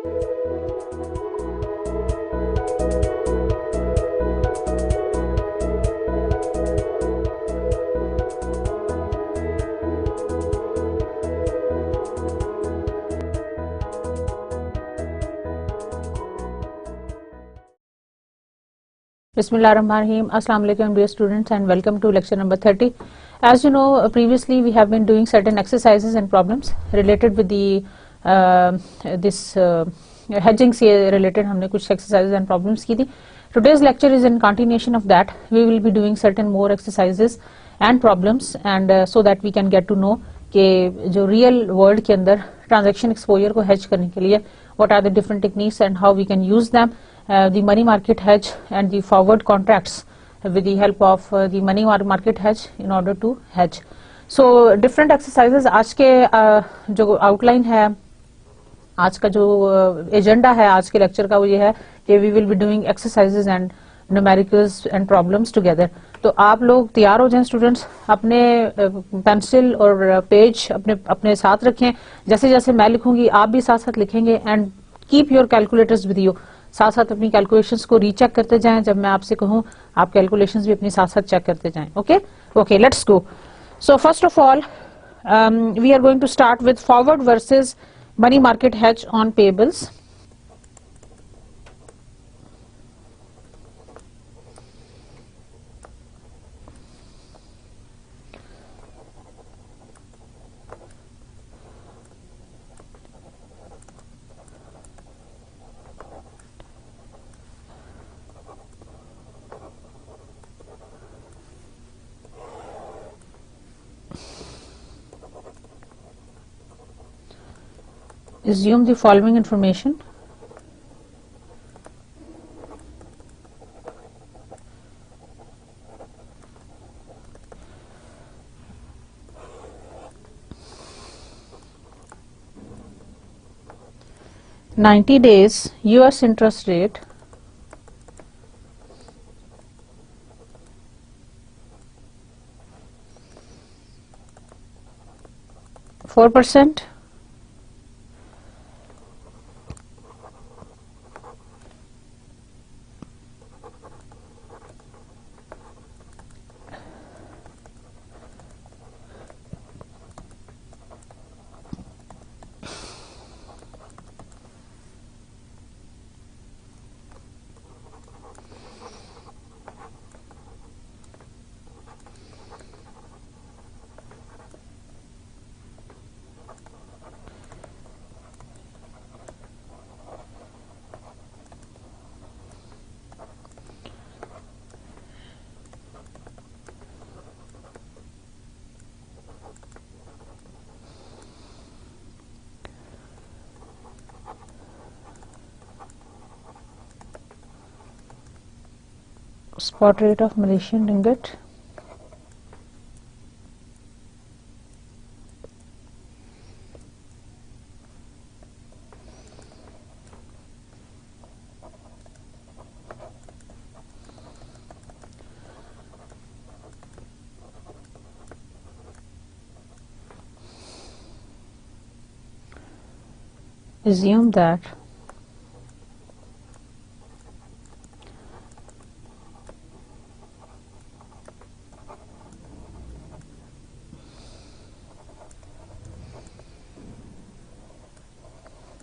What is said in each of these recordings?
Bismillahirrahmanirrahim. Assalamu alaikum dear students and welcome to lecture number 30. As you know, previously we have been doing certain exercises and problems related with the hedging से related हमने कुछ exercises and problems की थी. Today's lecture is in continuation of that. We will be doing certain more exercises and problems and so that we can get to know कि जो real world के अंदर transaction exposure को hedge करने के लिए what are the different techniques and how we can use them. The money market hedge and the forward contracts with the help of the money market hedge in order to hedge. So different exercises. आज के जो outline है, आज का जो agenda है आज के lecture का वो ये है कि we will be doing exercises and numericals and problems together. तो आप लोग तैयार हो जाएं स्टूडेंट्स, अपने पेंसिल और पेज अपने साथ रखें. जैसे जैसे मैं लिखूंगी आप भी साथ साथ लिखेंगे and keep your calculators with you. साथ साथ अपनी कैलकुलेशंस को रीचेक करते जाएं. जब मैं आपसे कहूं आप कैलकुलेशंस भी अपनी साथ साथ चेक करते जाएं. Okay let's go. So first of all we are going to start with forward versus money market hedge on payables. Assume the following information. $90 days US interest rate, %4, spot rate of Malaysian ringgit, assume that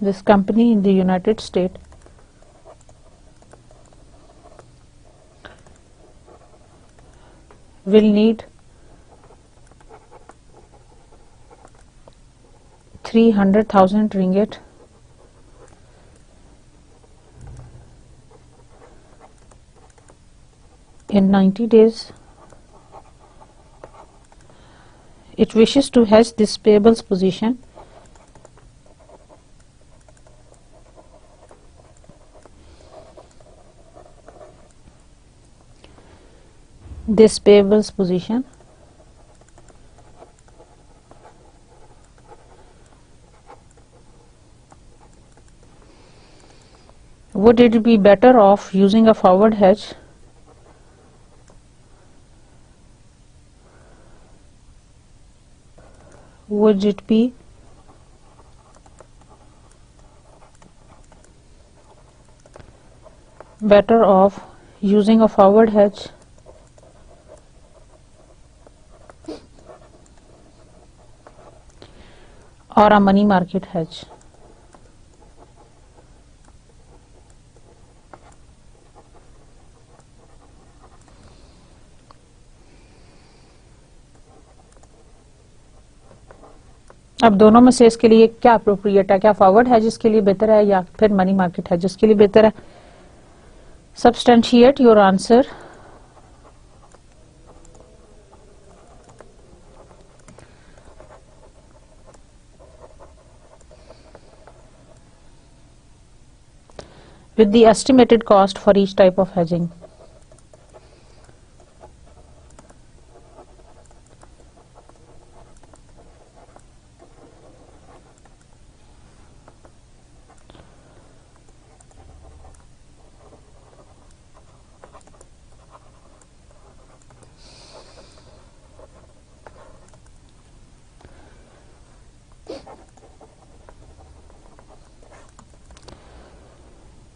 this company in the United States will need 300,000 ringgit in 90 days. It wishes to hedge this payables position position would it be better off using a forward hedge would it be better off using a forward hedge or a money market hedge. अब दोनों में से इसके लिए क्या appropriate है, क्या forward Hess's के लिए बेहतर है या फिर मनी मार्केट हैजेस के लिए बेहतर है? Substantiate your answer. with the estimated cost for each type of hedging.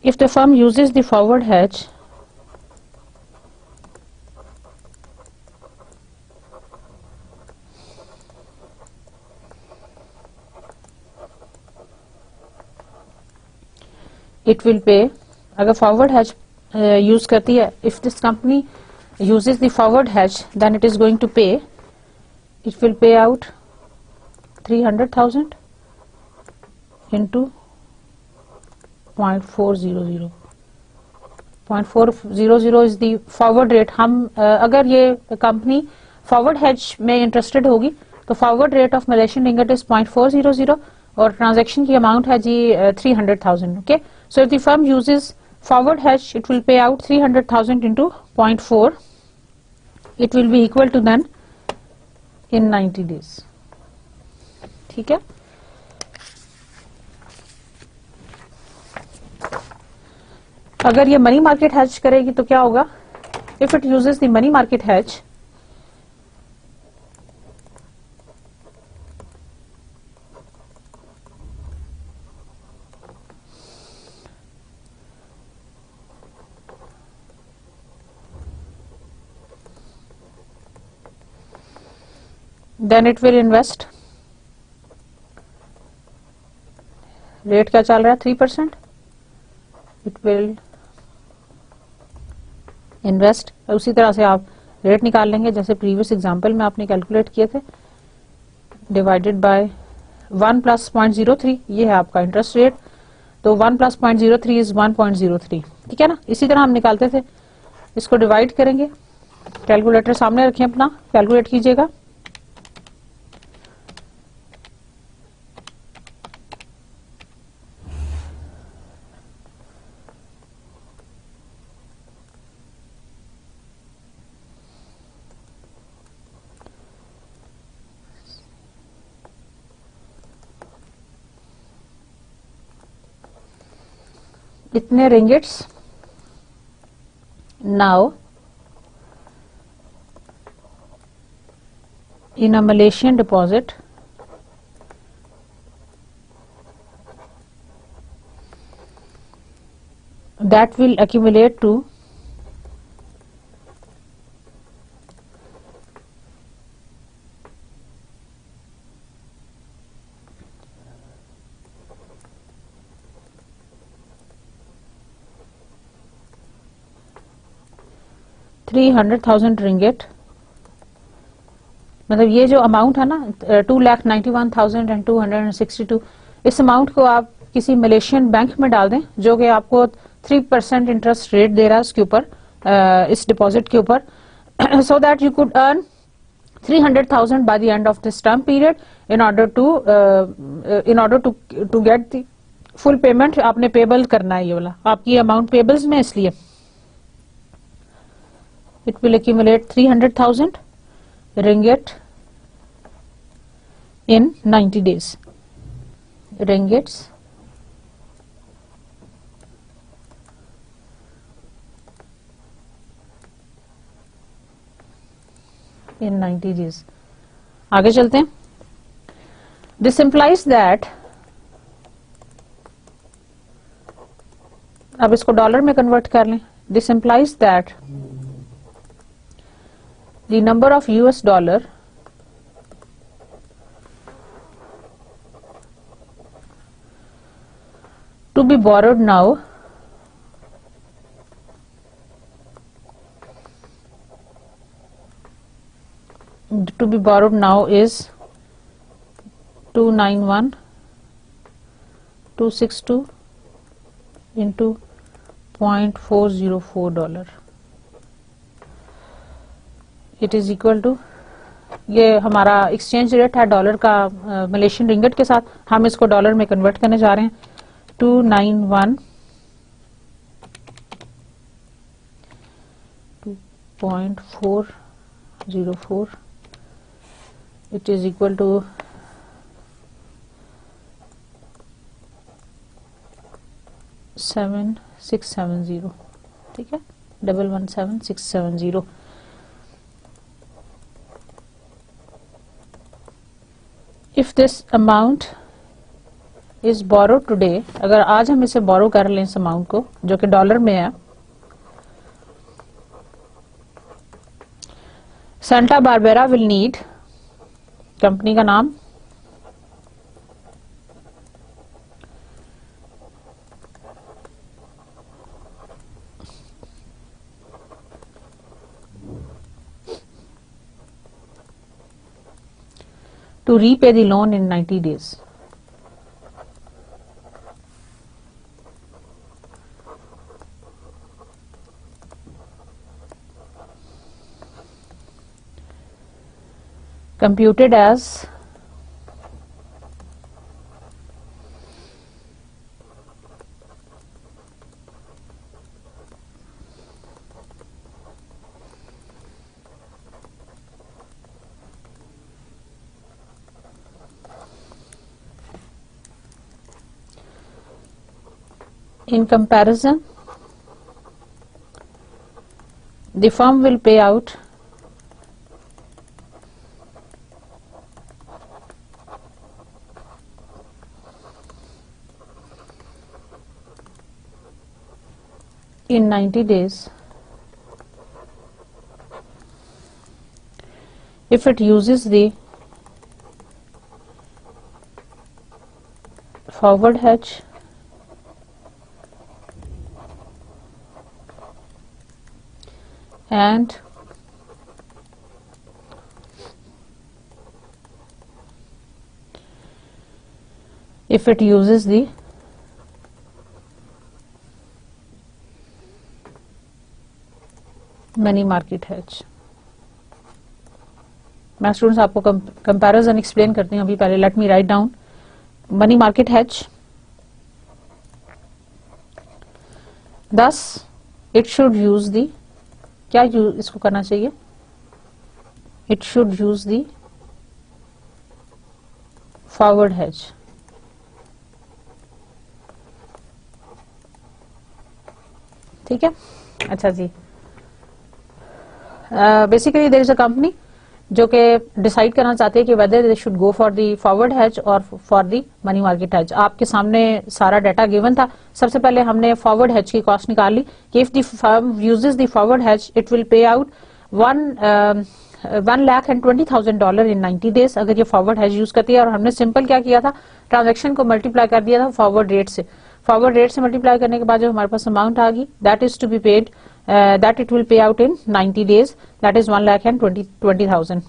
If the firm uses the forward hedge, it will pay. अगर forward hedge use करती है, if this company uses the forward hedge, then it is going to pay. It will pay out 300,000 into 0.400. 0.400 is the forward rate. हम अगर ये company forward hedge में interested होगी तो forward rate of Malaysian ringgit is 0.400 और transaction की amount है जी 300,000. Okay, so if the firm uses forward hedge it will pay out 300,000 into 0.4. It will be equal to then in 90 days. ठीक है. अगर ये मनी मार्केट हैज करेगी तो क्या होगा? If it uses the money market hedge, then it will invest. Rate क्या चल रहा है? 3%. It will invest. उसी तरह से आप रेट निकाल लेंगे जैसे प्रीवियस एग्जांपल में आपने कैलकुलेट किए थे, डिवाइडेड बाय 1 + 0.03. ये है आपका इंटरेस्ट रेट. तो 1 + 0.03 इज 1.03. ठीक है ना. इसी तरह हम निकालते थे. इसको डिवाइड करेंगे. कैलकुलेटर सामने रखें अपना, कैलकुलेट कीजिएगा. इतने ringgits. Now in a Malaysian deposit that will accumulate to 300,000 रिंगिट. मतलब ये जो अमाउंट है ना 2,91,262, इस अमाउंट को आप किसी मलेशियन बैंक में डाल दें जो कि आपको 3% इंटरेस्ट रेट दे रहा है उसके ऊपर, इस डिपॉजिट के ऊपर, so that you could earn 300,000 by the end of this term period in order to get the full payment. आपने पेबल करना है ये वाला, आपकी अमाउंट पेबल्स में, इसलिए it will accumulate 300,000 ringgit in 90 days. Ringgits in 90 days. आगे चलते हैं. This implies that अब इसको डॉलर में कन्वर्ट कर लें. This implies that the number of US dollar to be borrowed now is 291,262 into $0.404. It is equal to, ये हमारा एक्सचेंज रेट है डॉलर का मलेशियन रिंगट के साथ. हम इसको डॉलर में कन्वर्ट करने जा रहे हैं. 291,2.404. It is equal to 11670. ठीक है, 117670. If this amount is borrowed today, अगर आज हम इसे बोरो कर लें इस अमाउंट को जो कि डॉलर में है, Santa Barbara will need, company का नाम, to repay the loan in 90 days. Computed as in comparison, the firm will pay out in 90 days if it uses the forward hedge and if it uses the money market hedge. मैं students आपको comparison explain करती हूँ अभी. पहले let me write down money market hedge. Thus it should use the, क्या इसको करना चाहिए, it should use the forward hedge. ठीक है, अच्छा जी. Basically there is a company जो कि डिसाइड करना चाहती है कि whether they should go for the forward hedge और for the money market hedge. आपके सामने सारा डाटा गिवन था. सबसे पहले हमने फॉरवर्ड हेज की कॉस्ट निकाल ली कि if the firm uses the forward hedge it will pay out $1,20,000 in 90 days. अगर ये फॉरवर्ड हेज यूज करती है, और हमने सिंपल क्या किया था, ट्रांजेक्शन को मल्टीप्लाई कर दिया था फॉरवर्ड रेट से. फॉरवर्ड रेट से मल्टीप्लाई करने के बाद जो हमारे पास अमाउंट आ गई, that is to be paid, that it will pay out in 90 days, that is 1,20,000.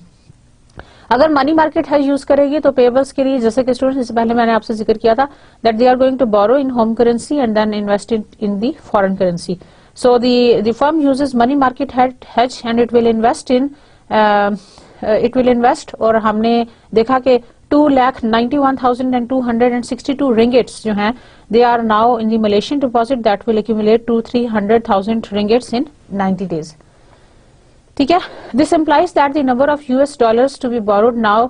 अगर मनी मार्केट हेज यूज करेगी तो पेबल्स के लिए, जैसे कि स्टूडेंट्स इससे पहले मैंने आपसे जिक्र किया था, that they are going to borrow in home currency and then invest in the foreign currency. So the firm uses money market hedge and it will invest in और हमने देखा कि 2,91,262 ringgits जो हैं, they are now in the Malaysian deposit that will accumulate to 300,000 ringgits in 90 days. ठीक है, this implies that the number of US dollars to be borrowed now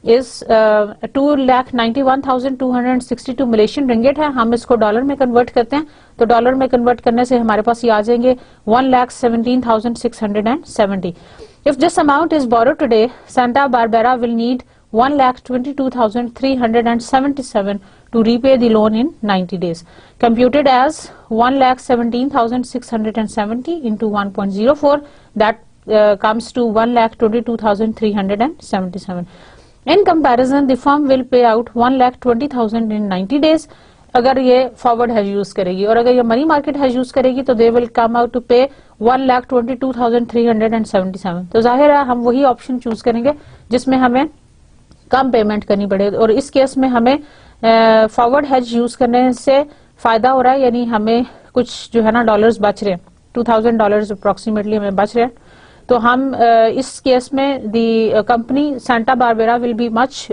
is 2,91,262 Malaysian ringgit है. हम इसको डॉलर में convert करते हैं तो dollar में कन्वर्ट करने से हमारे पास ये आ जाएंगे 1,17,670. If this amount is borrowed today, Santa Barbara will need 1,22,377 to repay the loan in 90 days, computed as 1,17,670 into 1.04, that comes to 1,22,377. In comparison, the firm will pay out 1,20,000 in 90 days अगर ये forward has use करेगी, और अगर ये money market has use करेगी तो they will come out to pay 1,22,377. तो जाहिर है हम वही ऑप्शन चूज करेंगे जिसमें हमें कम पेमेंट करनी पड़े, और इस केस में हमें फॉरवर्ड हैज यूज करने से फायदा हो रहा है, यानी हमें कुछ जो है ना डॉलर्स बच रहे हैं, $2,000 अप्रोक्सीमेटली हमें बच रहे हैं. तो हम इस केस में the company Santa Barbara will be much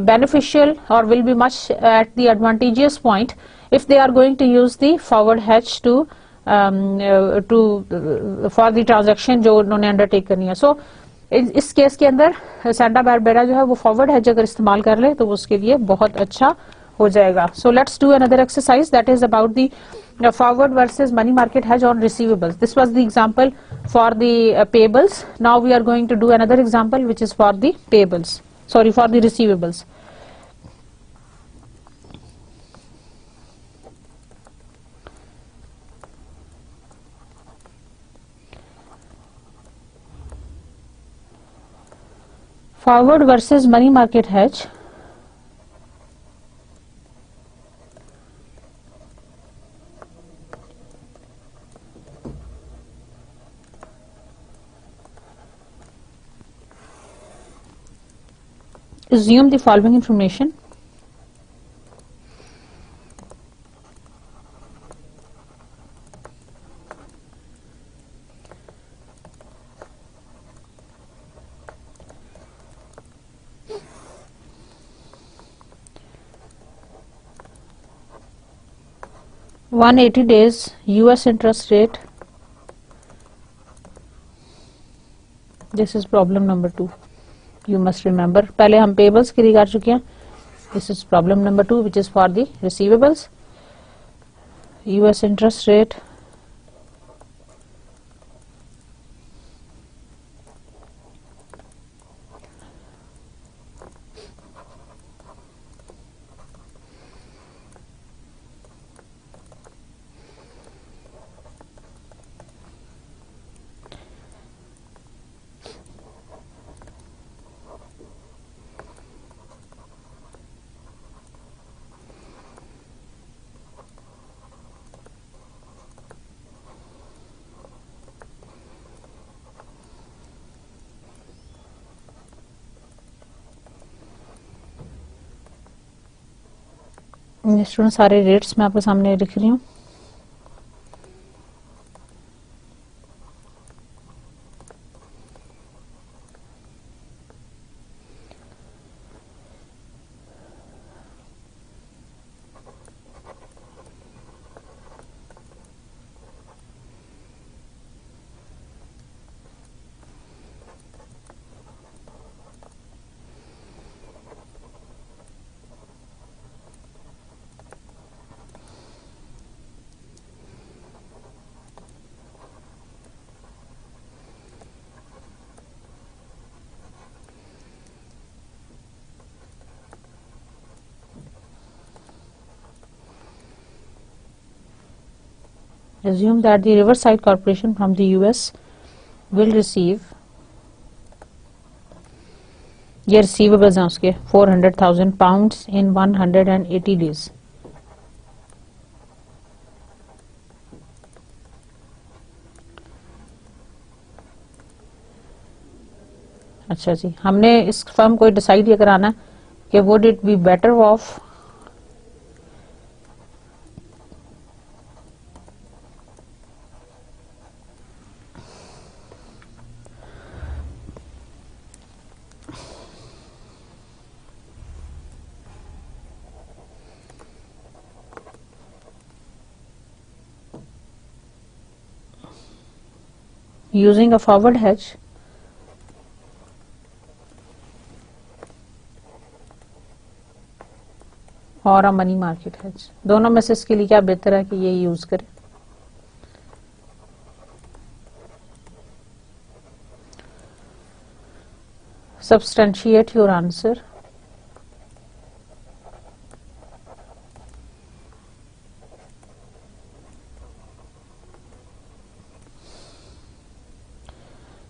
beneficial or will be much at the advantageous point if they are going to use the forward hedge to for the transaction जो उन्होंने undertake करनी है. So इस case के अंदर Santa Barbera जो है वो फॉरवर्ड हेज अगर इस्तेमाल कर ले तो उसके लिए बहुत अच्छा हो जाएगा. So let's do another exercise that is about the forward versus money market hedge on receivables. This was the example for the payables. Now we are going to do another example which is for the payables. Sorry, for the receivables. Forward versus money market hedge. Assume the following information. $180 days US interest rate. This is problem number 2. You must remember, पहले हम payables के लिए कर चुके हैं. This is problem number 2 which is for the receivables. US interest rate student सारे rates मैं आपके सामने लिख रही हूँ. Assume that the Riverside Corporation from the US will receive, ये receivables हैं उसके, 400,000 pounds in 180 days. अच्छा जी, हमने इस फर्म को डिसाइड ये कराना कि would it be better off using a forward hedge और a money market hedge. दोनों में से इसके लिए क्या बेहतर है कि ये यूज करें. Substantiate your answer.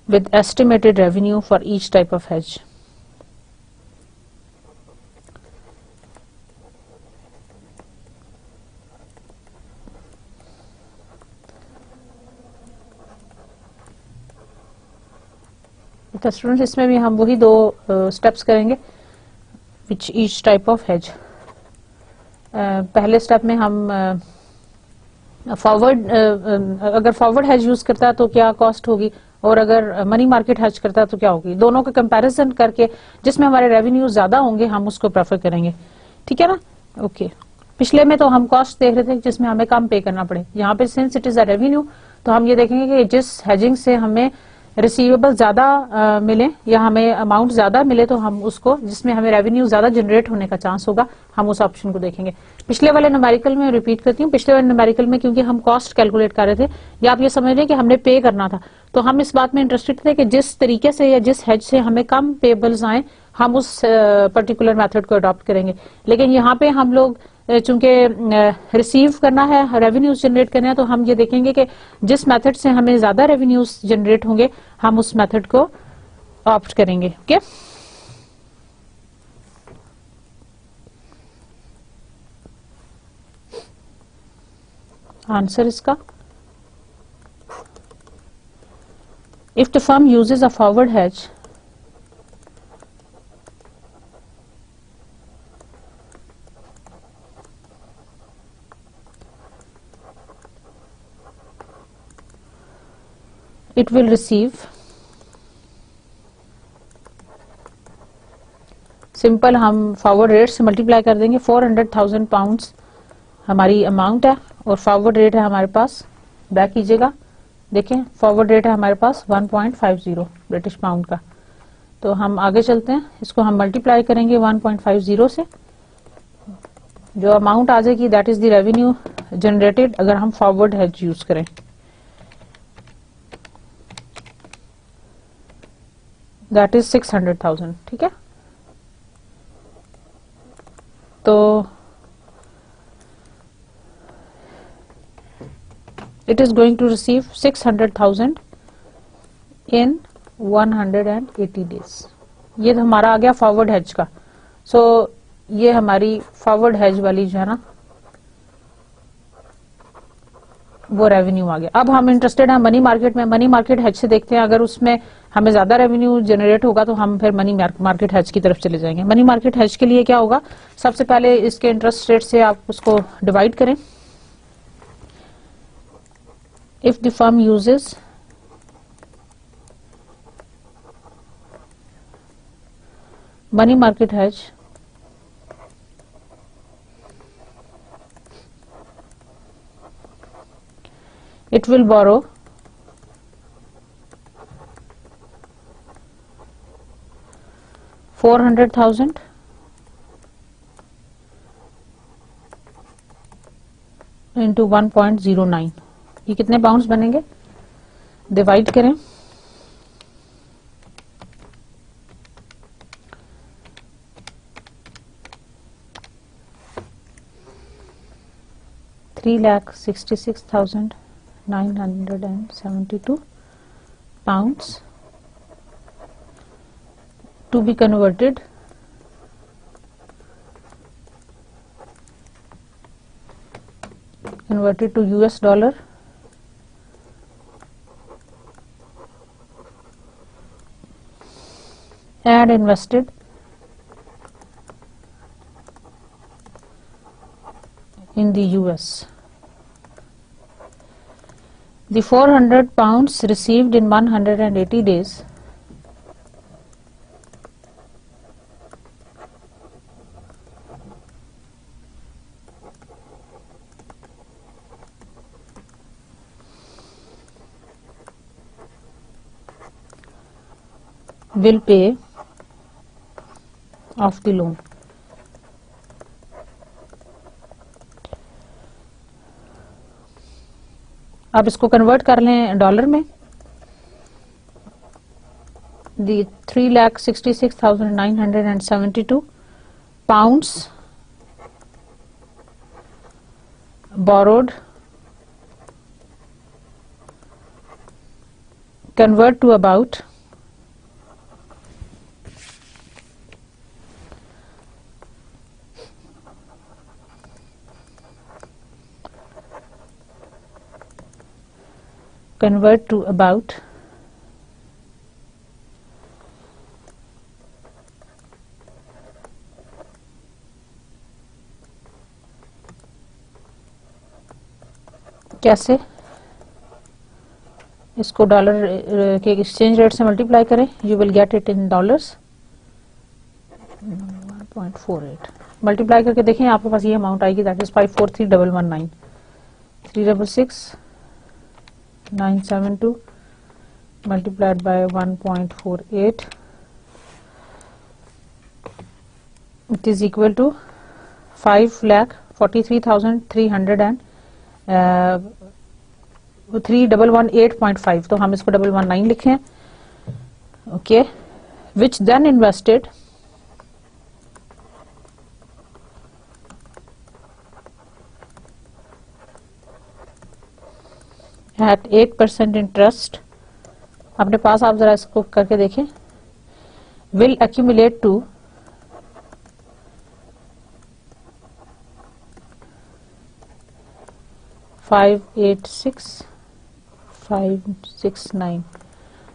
with estimated revenue for each type of hedge. तो स्टूडेंट्स इसमें भी हम वही दो स्टेप्स करेंगे, which each type of hedge. पहले स्टेप में हम फॉरवर्ड अगर फॉरवर्ड हेज यूज करता है तो क्या कॉस्ट होगी, और अगर मनी मार्केट हेज करता है तो क्या होगी, दोनों का कंपैरिजन करके जिसमें हमारे रेवेन्यू ज्यादा होंगे हम उसको प्रेफर करेंगे। ठीक है ना? ओके। पिछले में तो हम कॉस्ट देख रहे थे जिसमें हमें कम पे करना पड़े, यहाँ पे since it is a revenue तो हम ये देखेंगे कि जिस हेजिंग से हमें रिसीवेबल ज्यादा मिले या हमें अमाउंट ज्यादा मिले तो हम उसको, जिसमें हमें रेवेन्यू ज्यादा जनरेट होने का चांस होगा, हम उस ऑप्शन को देखेंगे। पिछले वाले न्यूमेरिकल में रिपीट करती हूँ, पिछले वाले न्यूमेरिकल में क्योंकि हम कॉस्ट कैलकुलेट कर रहे थे या आप ये समझ रहे कि हमने पे करना था, तो हम इस बात में इंटरेस्टेड थे कि जिस तरीके से या जिस हेज से हमें कम पेबल्स आए हम उस पर्टिकुलर मेथड को अडॉप्ट करेंगे। लेकिन यहाँ पे हम लोग चूंकि रिसीव करना है, रेवेन्यूज जनरेट करना है, तो हम ये देखेंगे कि जिस मेथड से हमें ज्यादा रेवेन्यूज जनरेट होंगे हम उस मेथड को ऑप्ट करेंगे। ओके, आंसर इसका, if the firm uses a forward hedge it will receive, simple हम फॉरवर्ड रेट से मल्टीप्लाई कर देंगे, 400,000 पाउंड्स हमारी अमाउंट है और फॉरवर्ड रेट है हमारे पास, बैक कीजिएगा, देखें फॉरवर्ड रेट है हमारे पास 1.50 ब्रिटिश पाउंड का। तो हम आगे चलते हैं, इसको हम मल्टीप्लाई करेंगे 1.50 से, जो अमाउंट आ जाएगी that is the revenue generated अगर हम फॉरवर्ड हेज यूज करें। That is 600,000। ठीक है, तो it is going to receive 600,000 in 180 days। ये तो हमारा आ गया फॉरवर्ड हेज का। सो ये हमारी फॉरवर्ड हेज वाली जो है ना वो रेवेन्यू आ गया। अब हम इंटरेस्टेड हैं मनी मार्केट में, मनी मार्केट हेज से देखते हैं, अगर उसमें हमें ज्यादा रेवेन्यू जनरेट होगा तो हम फिर मनी मार्केट हेज की तरफ चले जाएंगे। मनी मार्केट हेज के लिए क्या होगा, सबसे पहले इसके इंटरेस्ट रेट से आप उसको डिवाइड करें। If the firm uses money market hedge it will borrow 400,000 into 1.09, ये कितने पाउंड्स बनेंगे, डिवाइड करें, £3,66,972 pounds to be converted to US dollar and invested in the US. The 400 pounds received in 180 days will pay off the loan. अब इसको convert कर लें dollar में, the 3,66,972 pounds borrowed convert to about, convert to about, कैसे इसको dollar के exchange rate से multiply करें, you will get it in dollars 1.48 multiply करके देखें आपके पास ये अमाउंट आएगी, that is 543119 366972 multiplied by 1.48, it is equal to 5,43,318.5, तो हम इसको 119 लिखें, okay, which then invested at 8% interest, अपने पास आप जरा इसको करके देखें, will accumulate to 586,569।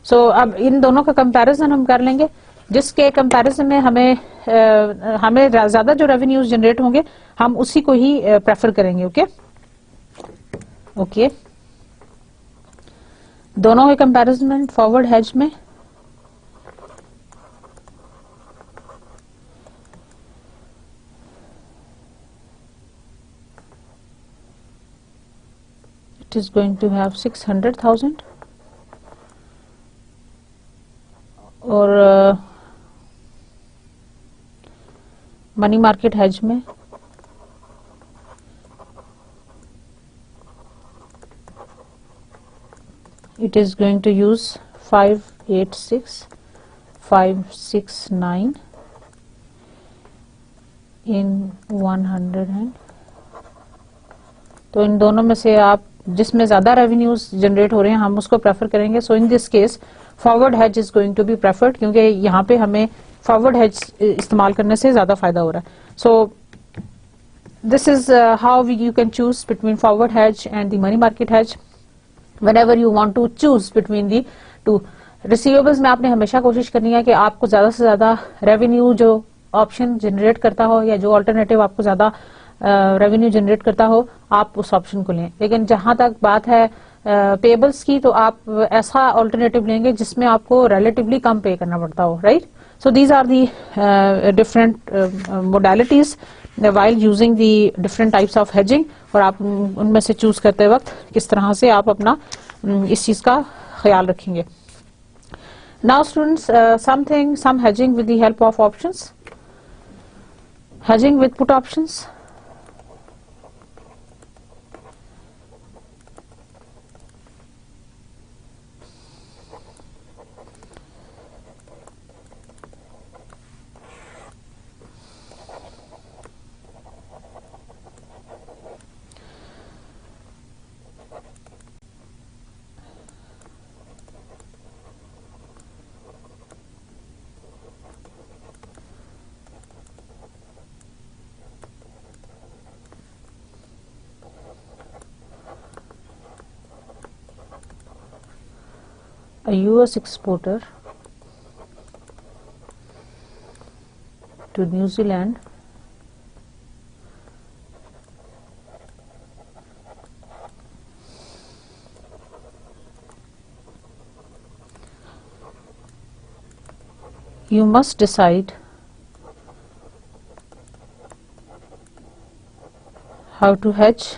सो अब इन दोनों का कंपैरिजन हम कर लेंगे, जिसके कंपैरिजन में हमें ज्यादा जो रेवेन्यूज जनरेट होंगे हम उसी को ही प्रेफर करेंगे, ओके ओके। दोनों के कंपैरिजन फॉरवर्ड हेज में it is going to have 600,000 और मनी मार्केट हेज में it is going to use 586,569 in 100 तो इन दोनों में से आप जिसमें ज्यादा रेवेन्यूज जनरेट हो रहे हैं हम उसको प्रेफर करेंगे। So in this case forward hedge is going to be preferred, क्योंकि यहाँ पे हमें फॉरवर्ड हेज इस्तेमाल करने से ज्यादा फायदा हो रहा है। So this is how you can choose between forward hedge and the money market hedge whenever you want to choose between the two। Receivables में आपने हमेशा कोशिश करनी है कि आपको ज्यादा से ज्यादा रेवेन्यू जो ऑप्शन जनरेट करता हो या जो अल्टरनेटिव आपको ज्यादा रेवेन्यू जनरेट करता हो आप उस ऑप्शन को लें। लेकिन जहां तक बात है पेबल्स की, तो आप ऐसा अल्टरनेटिव लेंगे जिसमें आपको रिलेटिवली कम पे करना पड़ता हो, right. So these are the different modalities while using the different types of hedging, और आप उनमें से चूज करते वक्त किस तरह से आप अपना इस चीज का ख्याल रखेंगे। Now students, some hedging with the help of options, hedging with put options। A US exporter to New Zealand you must decide how to hedge,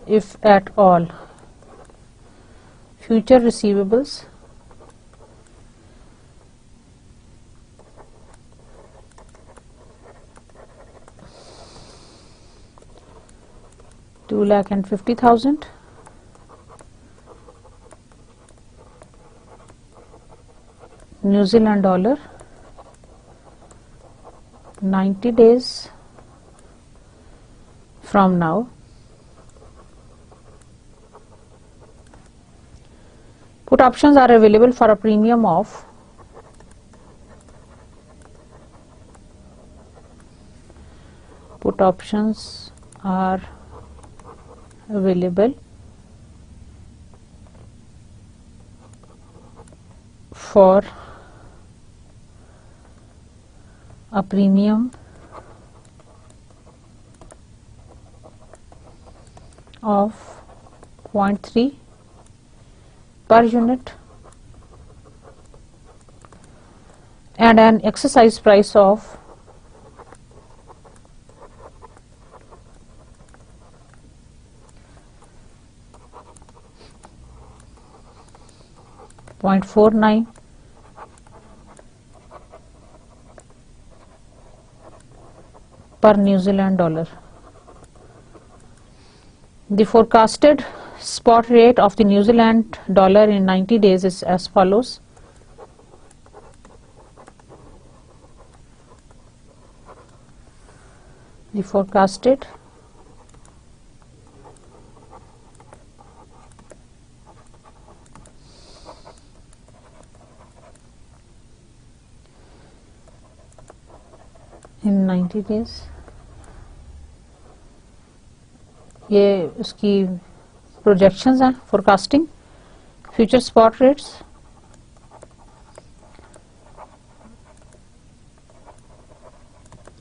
if at all, future receivables $250,000 New Zealand dollar 90 days from now, Put options are available for a premium of put options are available for a premium of 0.3 per unit and an exercise price of 0.49 per New Zealand dollar. The forecasted spot rate of the New Zealand dollar in 90 days is as follows. The forecasted in 90 days, ये उसकी projections हैं, forecasting future spot rates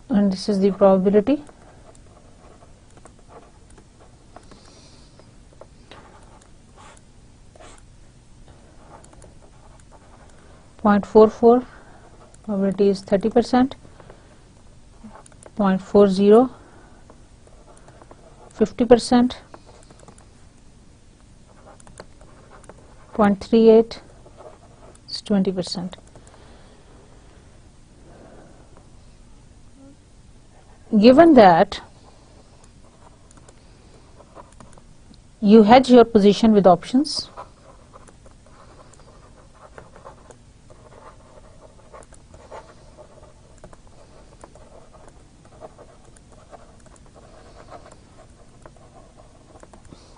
and this is the probability. .44 probability is 30%, 0.40 50%, 0.38 is 20%. Given that you hedge your position with options,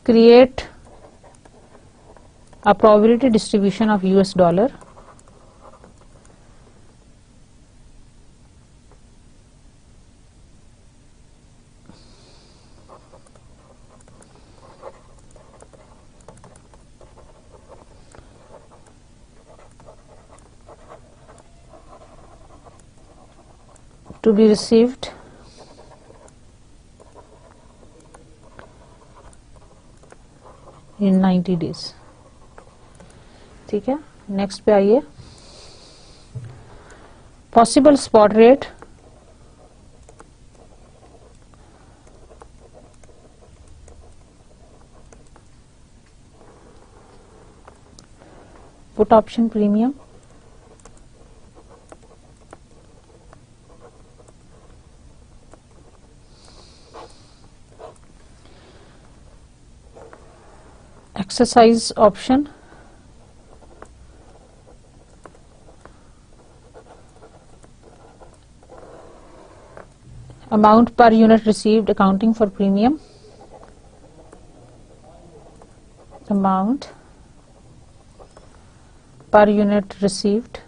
create a probability distribution of US dollar to be received in 90 days. ठीक है, next पे आइए. Possible spot rate put option premium exercise option amount per unit received accounting for premium, amount per unit received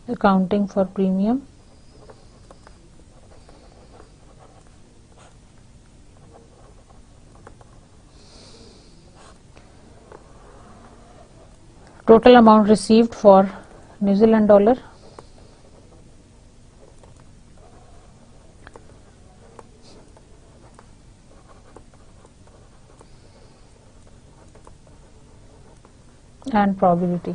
accounting for premium, total amount received for New Zealand dollar, and probability.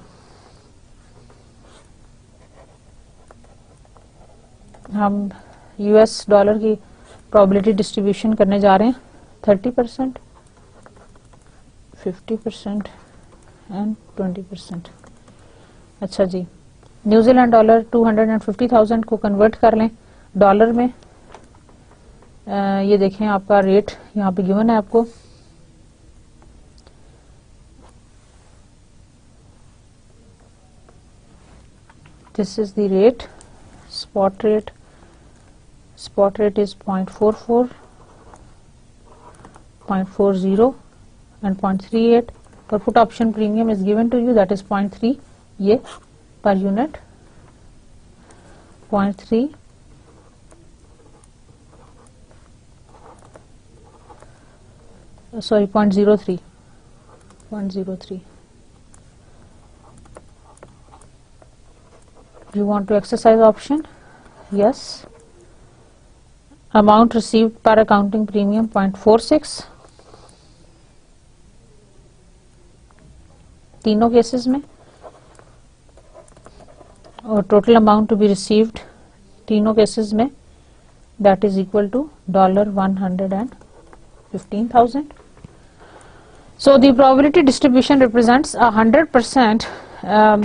हम US dollar की probability distribution करने जा रहे हैं 30%, 50% and 20%. अच्छा जी, New Zealand dollar 250,000 को convert कर लें डॉलर में. ये देखें आपका रेट यहाँ पे गिवन है आपको. This is the rate, spot rate is 0.44, 0.40 and 0.38 for put option premium is given to you, that is 0.3 ये per unit, 0.3 sorry 0.03 0.03. You want to exercise option? Yes. Amount received per accounting premium 0.46 तीनों cases में, और total amount to be received तीनों cases में that is equal to $115,000. So the probability distribution represents 100%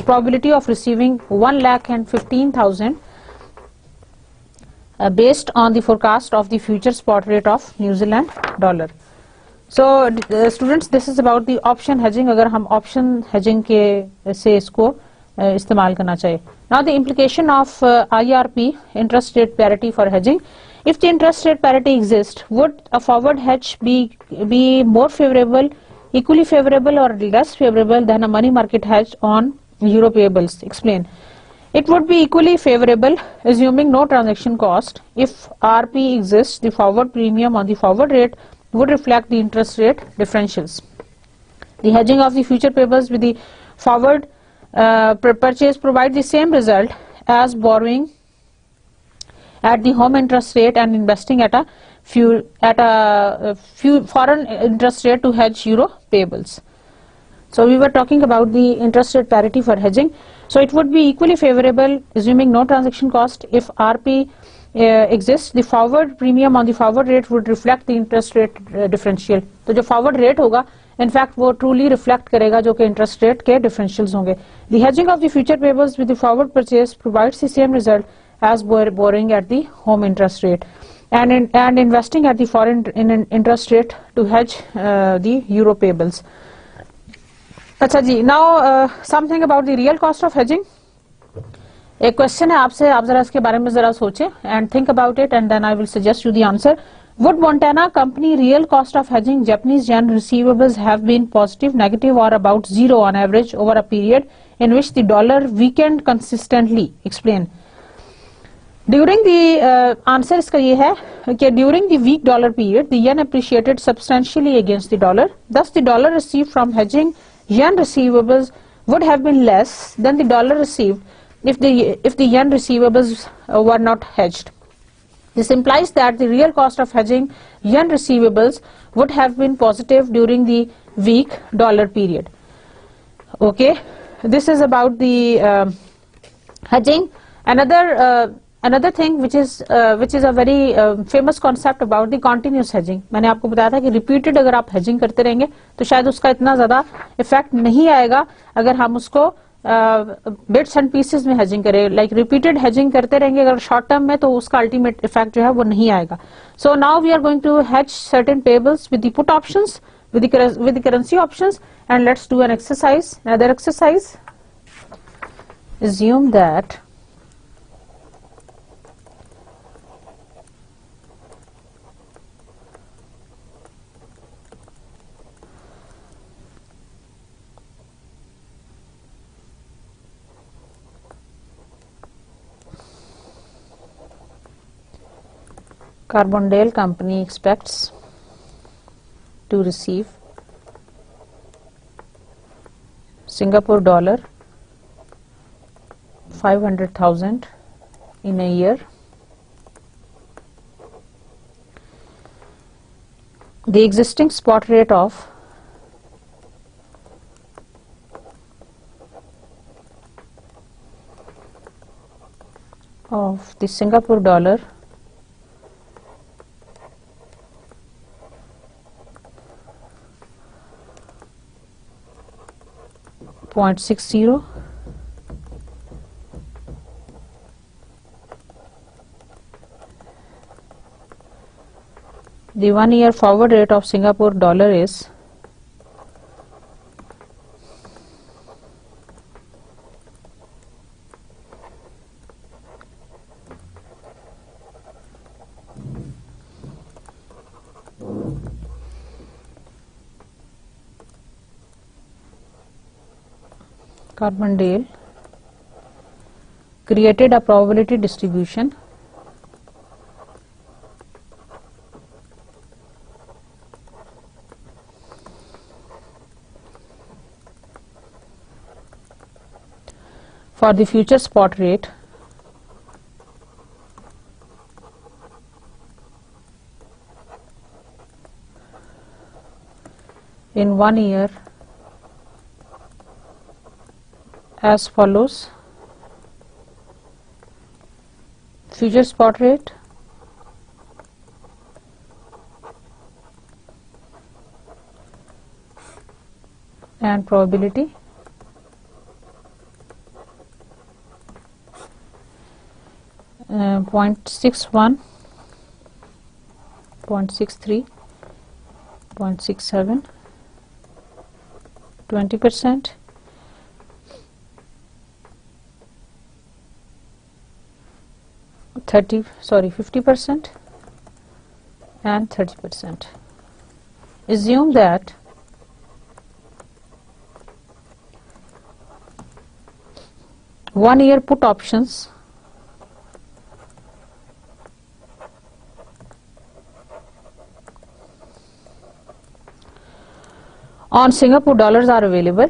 probability of receiving 1,15,000 based on the forecast of the future spot rate of New Zealand dollar. So students, this is about the option hedging. अगर हम option hedging के से इसको इस्तेमाल करना चाहिए. Now the implication of IRP, interest rate parity for hedging. If the interest rate parity exists, would a forward hedge be more favorable, equally favorable, or less favorable than a money market hedge on euro payables? Explain. It would be equally favorable, assuming no transaction cost. If RP exists, the forward premium on the forward rate would reflect the interest rate differentials. The hedging of the future payables with the forward purchase provide the same result as borrowing at the home interest rate and investing at a few foreign interest rate to hedge euro payables. So we were talking about the interest rate parity for hedging. So it would be equally favorable, assuming no transaction cost. If RP exists, the forward premium on the forward rate would reflect the interest rate differential. तो जो forward rate होगा, in fact वो truly reflect करेगा जो कि interest rate के differentials होंगे. The hedging of the future payables with the forward purchase provides the same result as borrowing at the home interest rate and investing at the foreign interest rate to hedge the euro payables. अच्छा जी, now something about the real cost of hedging. एक question है आपसे, आप जरा इसके बारे में जरा सोचें and think about it and then I will suggest you the answer. Would Montana Company real cost of hedging Japanese yen receivables have been positive, negative, or about zero on average over a period in which the dollar weakened consistently? Explain. During the answer इसका ये है कि during the weak dollar period the yen appreciated substantially against the dollar. Thus the dollar received from hedging yen receivables would have been less than the dollar received if the yen receivables were not hedged. This implies that the real cost of hedging yen receivables would have been positive during the weak dollar period. Okay, this is about the hedging. Another thing which is a very famous concept about the continuous hedging. मैंने आपको बताया था कि repeated अगर आप hedging करते रहेंगे तो शायद उसका इतना ज़्यादा effect नहीं आएगा अगर हम उसको bits and pieces में hedging करें. Like repeated hedging करते रहेंगे अगर short term में तो उसका ultimate effect जो है वो नहीं आएगा. So now we are going to hedge certain payables with the put options, with the currency options, and let's do an exercise. Another exercise. Assume that Carbondale Company expects to receive Singapore dollar 500,000 in a year. The existing spot rate of the Singapore dollar .60, the 1 year forward rate of Singapore dollar is Carbondale created a probability distribution for the future spot rate in 1 year as follows: future spot rate, and probability. 0.61, 0.63, 0.67, 20%, 50%, and 30%. Assume that one-year put options on Singapore dollars are available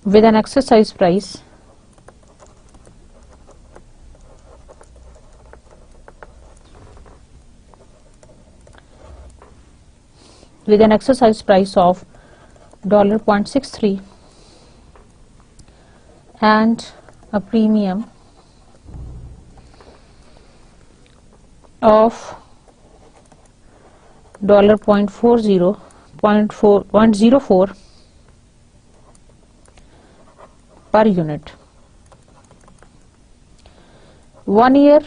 with an exercise price of $0.63 and a premium of $0.04 per unit. 1 year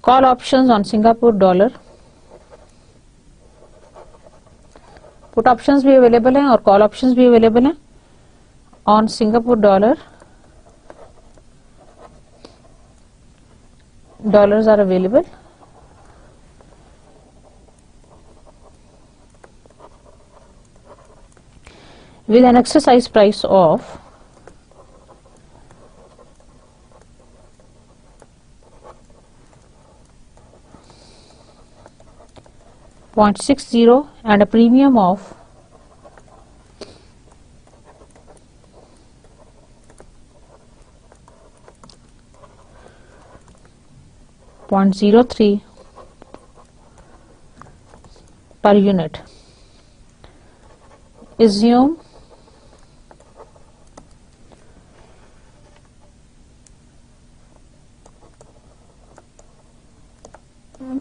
call options on Singapore dollar, put options भी available हैं और call options भी available हैं on Singapore dollar. Dollars are available with an exercise price of $0.60 and a premium of $0.03 per unit. Assume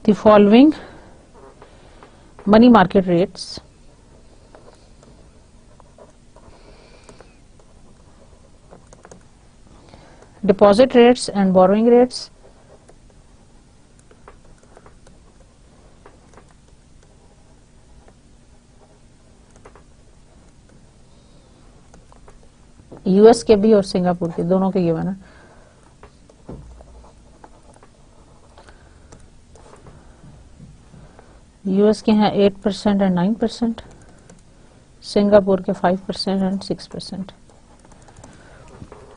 the following money market rates: deposit rates and borrowing rates, US के भी और Singapore के दोनों के given है. US के हैं 8% and 9%, Singapore के 5% एंड 6%.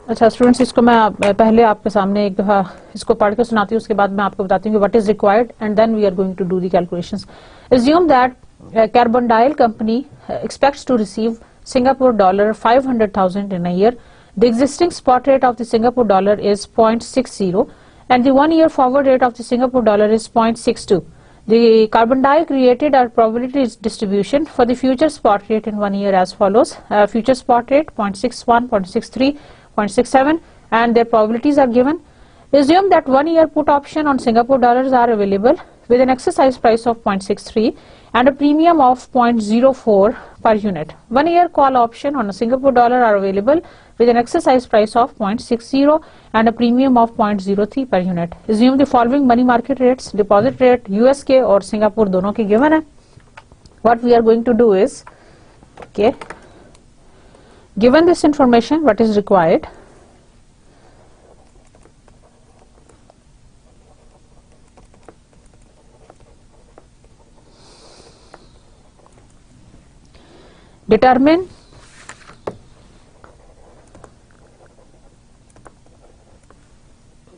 अच्छा स्टूडेंट्स, इसको मैं पहले आपके सामने एक दफा इसको पढ़ के सुनाती हूँ, उसके बाद मैं आपको बताती हूँ what is required and then we are going to do the calculations. Assume that Carbondale company expects to receive Singapore dollar 500,000 in a year. The existing spot rate of the Singapore dollar is 0.60 and the 1 year forward rate of the Singapore dollar is 0.62. The Carbondale created a probability distribution for the future spot rate in 1 year as follows: future spot rate 0.61, 0.63, 0.67, and their probabilities are given. Assume that 1 year put option on Singapore dollars are available with an exercise price of 0.63 and a premium of 0.04 per unit. 1 year call option on a Singapore dollar are available with an exercise price of 0.60 and a premium of 0.03 per unit. Assume the following money market rates: deposit rate US के और Singapore दोनों के given है. What we are going to do is, okay, given this information, what is required? determine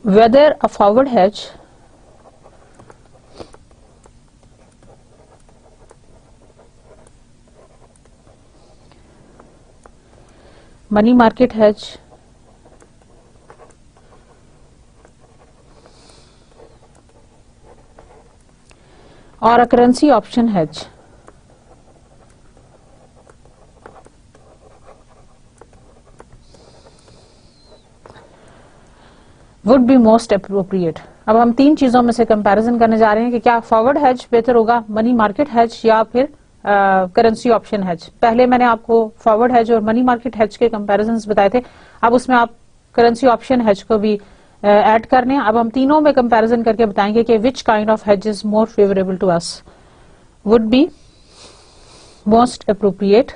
whether a forward hedge money market hedge or a currency option hedge would be most appropriate। अब हम तीन चीजों में से comparison करने जा रहे हैं कि क्या फॉरवर्ड हेज बेहतर होगा, मनी मार्केट हेज या फिर करेंसी ऑप्शन हेज। पहले मैंने आपको फॉरवर्ड हेज और मनी मार्केट हेज के कंपैरिजंस बताए थे, अब उसमें आप करेंसी ऑप्शन हेज को भी ऐड करने। अब हम तीनों में कंपैरिजन करके बताएंगे कि which kind of hedge is more favourable to us, would be most appropriate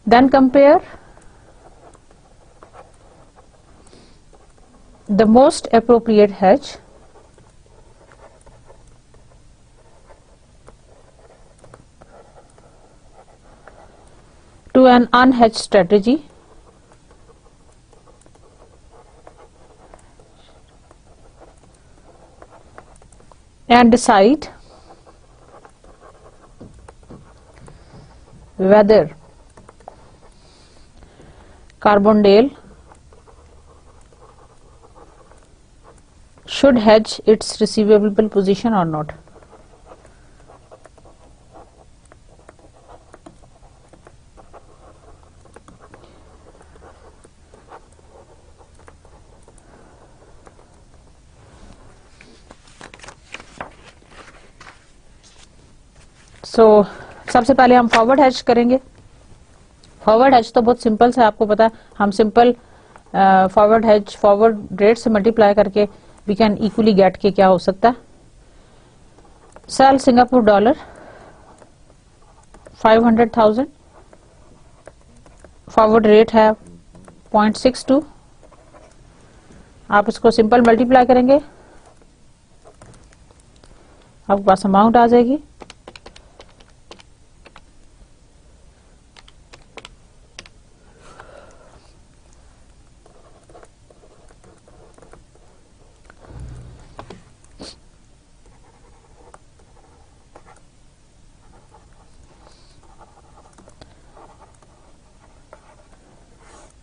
then compare the most appropriate hedge to an unhedged strategy and decide whether Carbondale should hedge its receivable position or not। सबसे पहले हम forward hedge करेंगे। Forward hedge तो बहुत simple से आपको पता है, हम simple forward hedge forward rate से मल्टीप्लाई करके वी कैन इक्वली गेट के क्या हो सकता है। Sell Singapore dollar 500,000, forward rate है 0.62, आप इसको सिंपल मल्टीप्लाई करेंगे आपके पास अमाउंट आ जाएगी।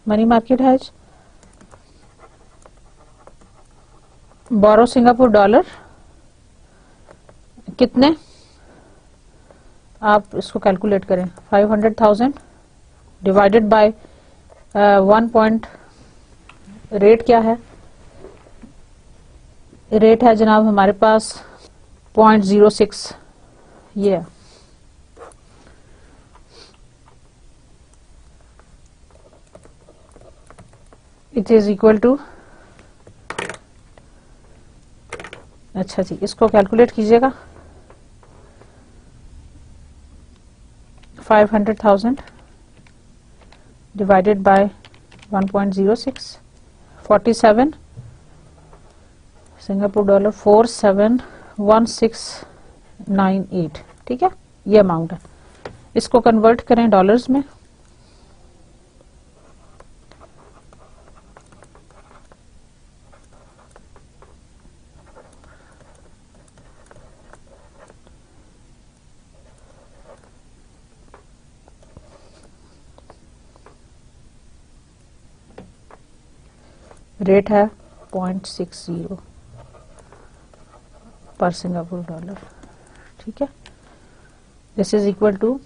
Money market hedge borrow Singapore dollar कितने, आप इसको कैलकुलेट करें 500,000 डिवाइडेड बाय 1 पॉइंट, रेट क्या है, रेट है जनाब हमारे पास 0.06, ये है। इट इज इक्वल टू, अच्छा जी इसको कैलकुलेट कीजिएगा, 500,000 डिवाइडेड बाय 1.06, 47 सिंगापुर डॉलर 471698, ठीक है, ये अमाउंट है। इसको कन्वर्ट करें डॉलर्स में, रेट है 0.60 पर सिंगापुर डॉलर, ठीक है। This is equal to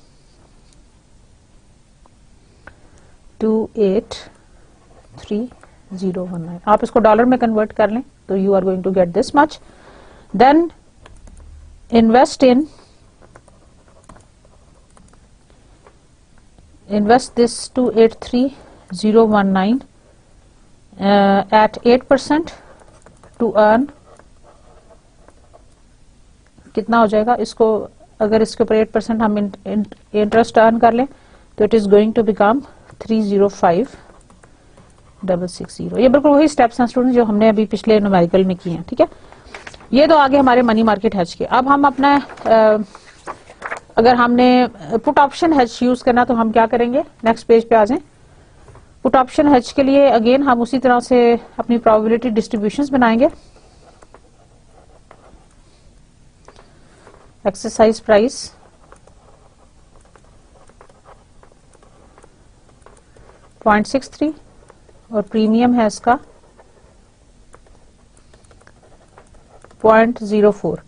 283019। आप इसको डॉलर में कन्वर्ट कर लें तो you are going to get this much. Then invest this 283019 at 8% to earn, कितना हो जाएगा, इसको अगर इसके ऊपर 8% हम इंटरेस्ट अर्न कर लें तो it is going to become 305660। ये बिल्कुल वही स्टेप्स हैं स्टूडेंट जो हमने अभी पिछले न्यूमेरिकल में किए हैं, ठीक है। ये तो आगे हमारे मनी मार्केट हेज के। अब हम अपना अगर हमने पुट ऑप्शन हेज यूज करना तो हम क्या करेंगे, नेक्स्ट पेज पे आ जाएं। पुट ऑप्शन हेज के लिए अगेन हम उसी तरह से अपनी प्रोबेबिलिटी डिस्ट्रीब्यूशंस बनाएंगे। एक्सरसाइज प्राइस 0.63 और प्रीमियम है इसका 0.04।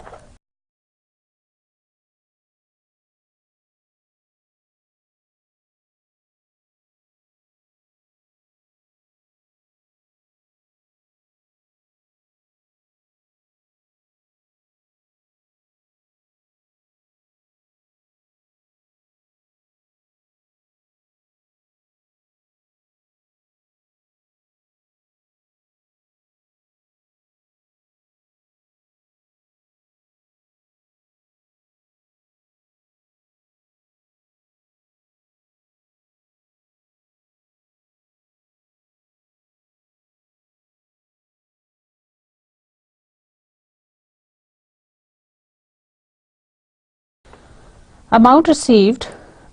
Amount received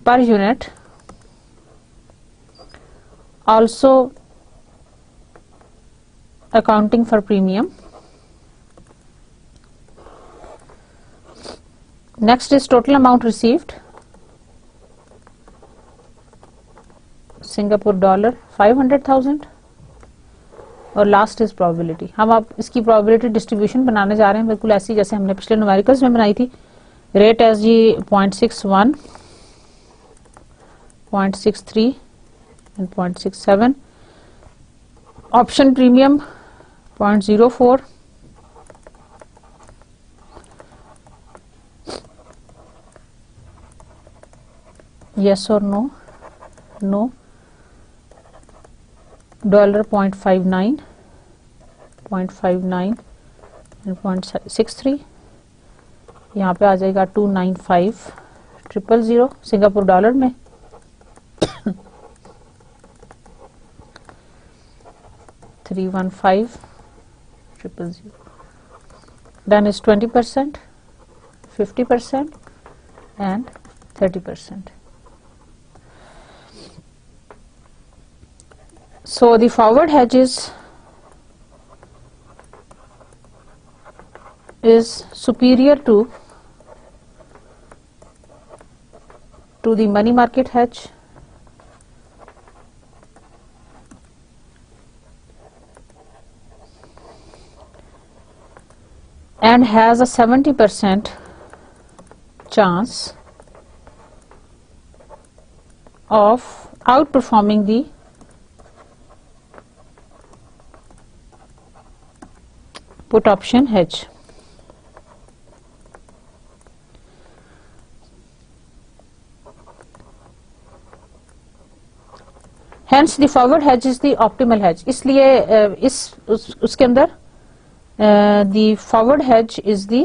per unit also accounting for premium. Next is total amount received, Singapore dollar 500,000 और लास्ट इज प्रोबेबिलिटी। हम अब इसकी प्रोबेबिलिटी डिस्ट्रीब्यूशन बनाने जा रहे हैं बिल्कुल ऐसी जैसे हमने पिछले न्यूमेरिकल्स में बनाई थी। Rate S G 0.61, 0.63 and 0.67। Option premium 0.04, yes or no, no, dollar 0.59, 0.59 and 0.63। यहाँ पे आ जाएगा 295,000 सिंगापुर डॉलर में। 315,000। Then is 20%, 50% and 30%. So the forward hedges is superior to the money market hedge and has a 70% chance of outperforming the put option hedge. Hence the forward hedge is the optimal hedge. इसलिए उसके अंदर the forward hedge is the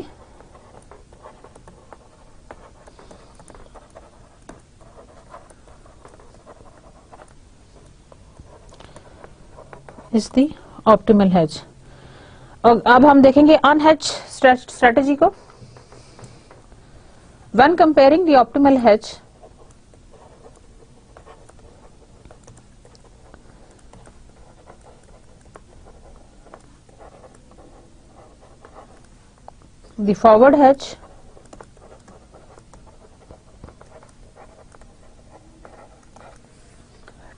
optimal hedge. और अब हम देखेंगे अनहेज strategy को। When comparing the optimal hedge, the forward hedge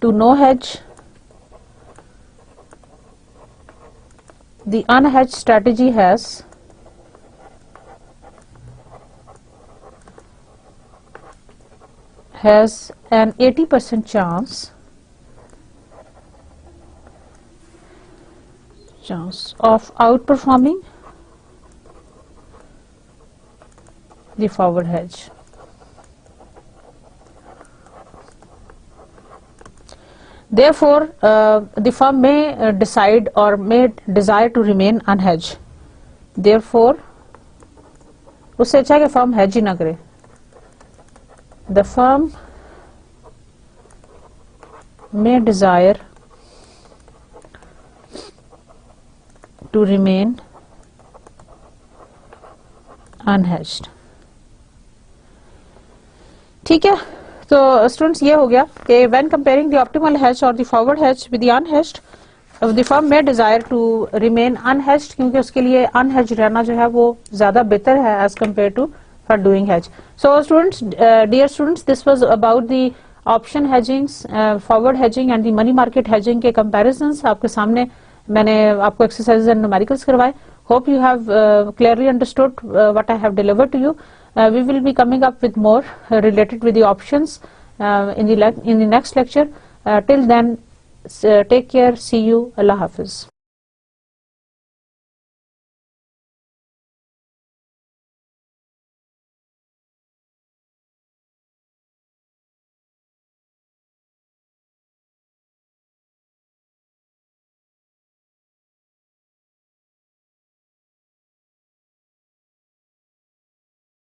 to no hedge, the unhedged strategy has an 80% chance of outperforming the forward hedge. Therefore, the firm may decide or may desire to remain unhedged. Therefore, उससे अच्छा है कि firm hedge ही ना करे. The firm may desire to remain unhedged. ठीक है, तो students ये हो गया कि when comparing the optimal hedge और the forward hedge with the unhedged, the firm may desire to remain unhedged, क्योंकि उसके लिए अनहेज्ड रहना जो है वो ज्यादा बेहतर है as compare to for doing hedge. So students, dear students, this was about the option hedgings, forward hedging and the money market hedging के कंपैरिजंस आपके सामने मैंने आपको एक्सरसाइजेज एंड न्यूमेरिकल्स करवाए। Hope you have clearly understood what I have delivered to you. We will be coming up with more related with the options in the next lecture. Till then, take care. See you. Allah Hafiz.